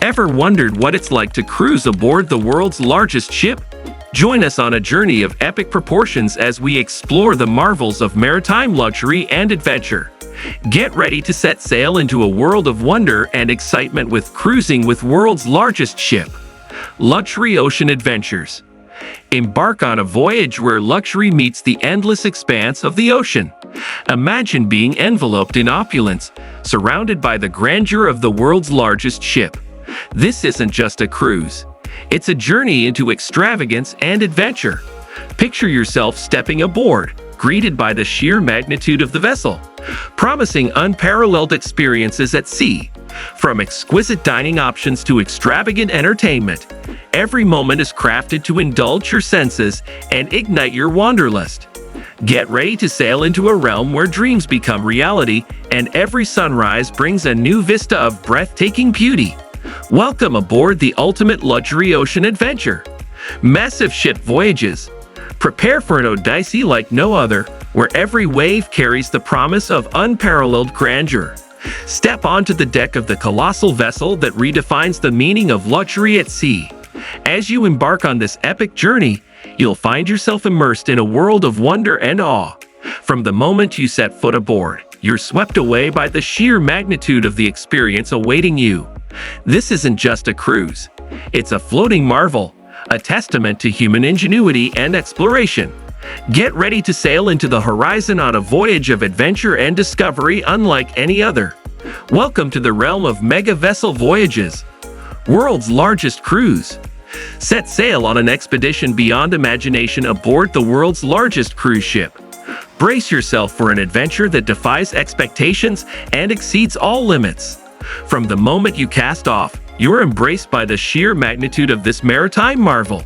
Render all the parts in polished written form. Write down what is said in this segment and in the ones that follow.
Ever wondered what it's like to cruise aboard the world's largest ship? Join us on a journey of epic proportions as we explore the marvels of maritime luxury and adventure. Get ready to set sail into a world of wonder and excitement with cruising with world's largest ship. Luxury Ocean Adventures. Embark on a voyage where luxury meets the endless expanse of the ocean. Imagine being enveloped in opulence, surrounded by the grandeur of the world's largest ship. This isn't just a cruise. It's a journey into extravagance and adventure. Picture yourself stepping aboard, greeted by the sheer magnitude of the vessel, promising unparalleled experiences at sea. From exquisite dining options to extravagant entertainment, every moment is crafted to indulge your senses and ignite your wanderlust. Get ready to sail into a realm where dreams become reality and every sunrise brings a new vista of breathtaking beauty. Welcome aboard the ultimate luxury ocean adventure. Massive ship voyages. Prepare for an odyssey like no other, where every wave carries the promise of unparalleled grandeur. Step onto the deck of the colossal vessel that redefines the meaning of luxury at sea. As you embark on this epic journey, you'll find yourself immersed in a world of wonder and awe. From the moment you set foot aboard, you're swept away by the sheer magnitude of the experience awaiting you. This isn't just a cruise. It's a floating marvel, a testament to human ingenuity and exploration. Get ready to sail into the horizon on a voyage of adventure and discovery unlike any other. Welcome to the realm of mega vessel voyages. World's largest cruise. Set sail on an expedition beyond imagination aboard the world's largest cruise ship. Brace yourself for an adventure that defies expectations and exceeds all limits. From the moment you cast off, you're embraced by the sheer magnitude of this maritime marvel.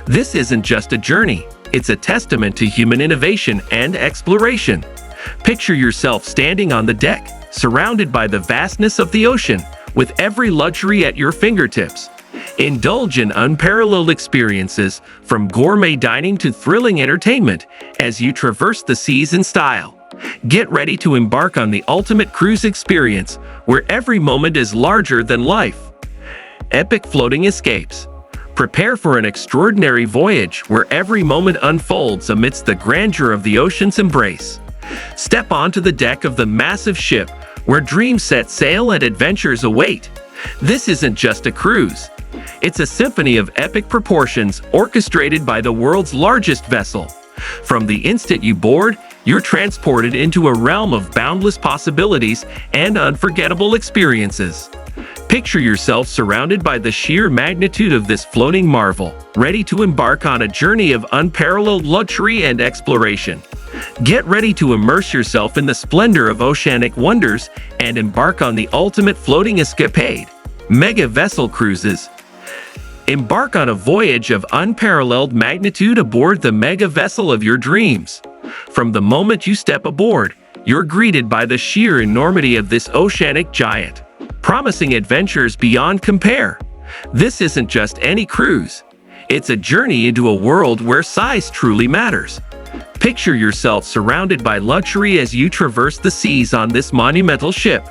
This isn't just a journey, it's a testament to human innovation and exploration. Picture yourself standing on the deck, surrounded by the vastness of the ocean, with every luxury at your fingertips. Indulge in unparalleled experiences, from gourmet dining to thrilling entertainment, as you traverse the seas in style. Get ready to embark on the ultimate cruise experience, where every moment is larger than life. Epic floating escapes. Prepare for an extraordinary voyage where every moment unfolds amidst the grandeur of the ocean's embrace. Step onto the deck of the massive ship, where dreams set sail and adventures await. This isn't just a cruise. It's a symphony of epic proportions orchestrated by the world's largest vessel. From the instant you board, you're transported into a realm of boundless possibilities and unforgettable experiences. Picture yourself surrounded by the sheer magnitude of this floating marvel, ready to embark on a journey of unparalleled luxury and exploration. Get ready to immerse yourself in the splendor of oceanic wonders and embark on the ultimate floating escapade. Mega vessel cruises. Embark on a voyage of unparalleled magnitude aboard the mega vessel of your dreams. From the moment you step aboard, you're greeted by the sheer enormity of this oceanic giant, promising adventures beyond compare. This isn't just any cruise. It's a journey into a world where size truly matters. Picture yourself surrounded by luxury as you traverse the seas on this monumental ship.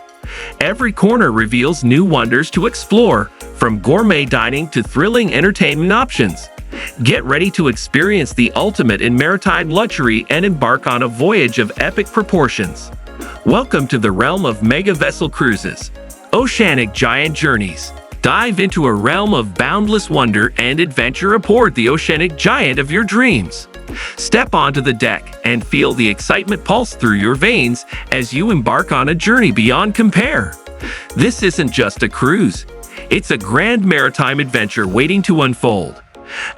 Every corner reveals new wonders to explore, from gourmet dining to thrilling entertainment options. Get ready to experience the ultimate in maritime luxury and embark on a voyage of epic proportions. Welcome to the realm of mega vessel cruises. Oceanic giant journeys. Dive into a realm of boundless wonder and adventure aboard the oceanic giant of your dreams. Step onto the deck and feel the excitement pulse through your veins as you embark on a journey beyond compare. This isn't just a cruise. It's a grand maritime adventure waiting to unfold.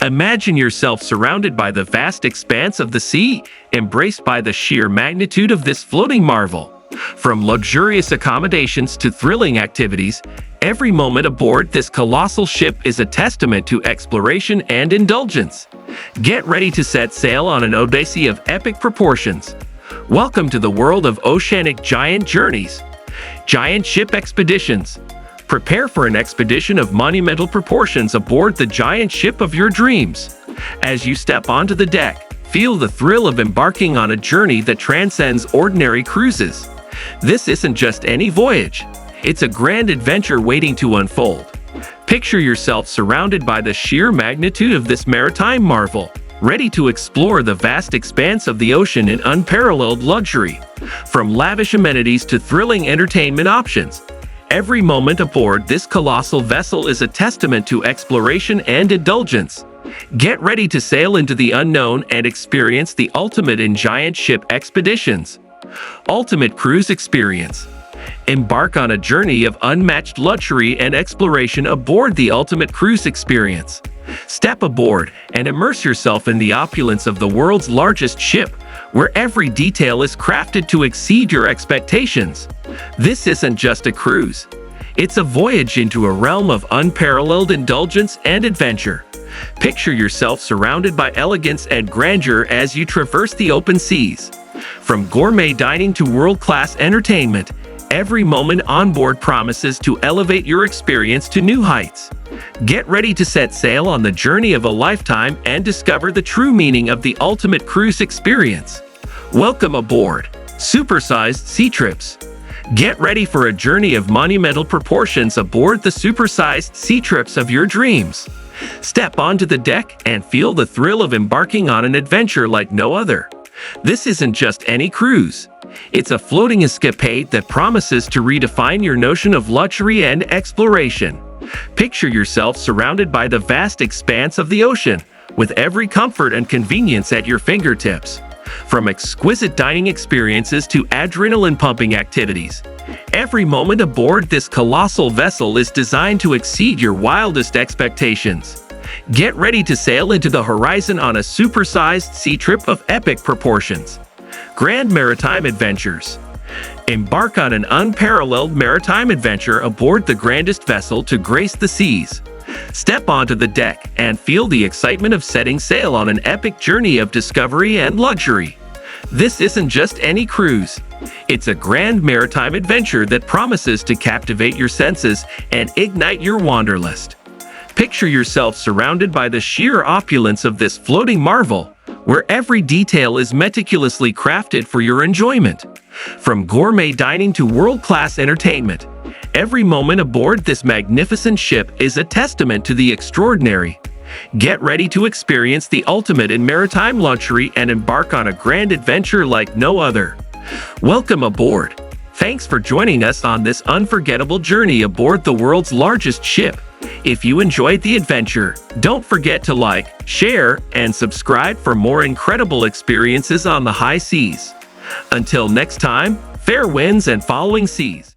Imagine yourself surrounded by the vast expanse of the sea, embraced by the sheer magnitude of this floating marvel. From luxurious accommodations to thrilling activities, every moment aboard this colossal ship is a testament to exploration and indulgence. Get ready to set sail on an odyssey of epic proportions. Welcome to the world of oceanic giant journeys. Giant ship expeditions. Prepare for an expedition of monumental proportions aboard the giant ship of your dreams. As you step onto the deck, feel the thrill of embarking on a journey that transcends ordinary cruises. This isn't just any voyage. It's a grand adventure waiting to unfold. Picture yourself surrounded by the sheer magnitude of this maritime marvel, ready to explore the vast expanse of the ocean in unparalleled luxury. From lavish amenities to thrilling entertainment options, every moment aboard this colossal vessel is a testament to exploration and indulgence. Get ready to sail into the unknown and experience the ultimate in giant ship expeditions. Ultimate Cruise Experience. Embark on a journey of unmatched luxury and exploration aboard the Ultimate Cruise Experience. Step aboard and immerse yourself in the opulence of the world's largest ship, where every detail is crafted to exceed your expectations. This isn't just a cruise. It's a voyage into a realm of unparalleled indulgence and adventure. Picture yourself surrounded by elegance and grandeur as you traverse the open seas. From gourmet dining to world-class entertainment, every moment on board promises to elevate your experience to new heights. Get ready to set sail on the journey of a lifetime and discover the true meaning of the ultimate cruise experience. Welcome aboard Supersized Sea Trips. Get ready for a journey of monumental proportions aboard the supersized sea trips of your dreams. Step onto the deck and feel the thrill of embarking on an adventure like no other. This isn't just any cruise. It's a floating escapade that promises to redefine your notion of luxury and exploration. Picture yourself surrounded by the vast expanse of the ocean, with every comfort and convenience at your fingertips. From exquisite dining experiences to adrenaline-pumping activities, every moment aboard this colossal vessel is designed to exceed your wildest expectations. Get ready to sail into the horizon on a supersized sea trip of epic proportions. Grand Maritime Adventures. Embark on an unparalleled maritime adventure aboard the grandest vessel to grace the seas. Step onto the deck and feel the excitement of setting sail on an epic journey of discovery and luxury. This isn't just any cruise. It's a grand maritime adventure that promises to captivate your senses and ignite your wanderlust. Picture yourself surrounded by the sheer opulence of this floating marvel, where every detail is meticulously crafted for your enjoyment. From gourmet dining to world-class entertainment, every moment aboard this magnificent ship is a testament to the extraordinary. Get ready to experience the ultimate in maritime luxury and embark on a grand adventure like no other. Welcome aboard. Thanks for joining us on this unforgettable journey aboard the world's largest ship. If you enjoyed the adventure, don't forget to like, share, and subscribe for more incredible experiences on the high seas. Until next time, fair winds and following seas.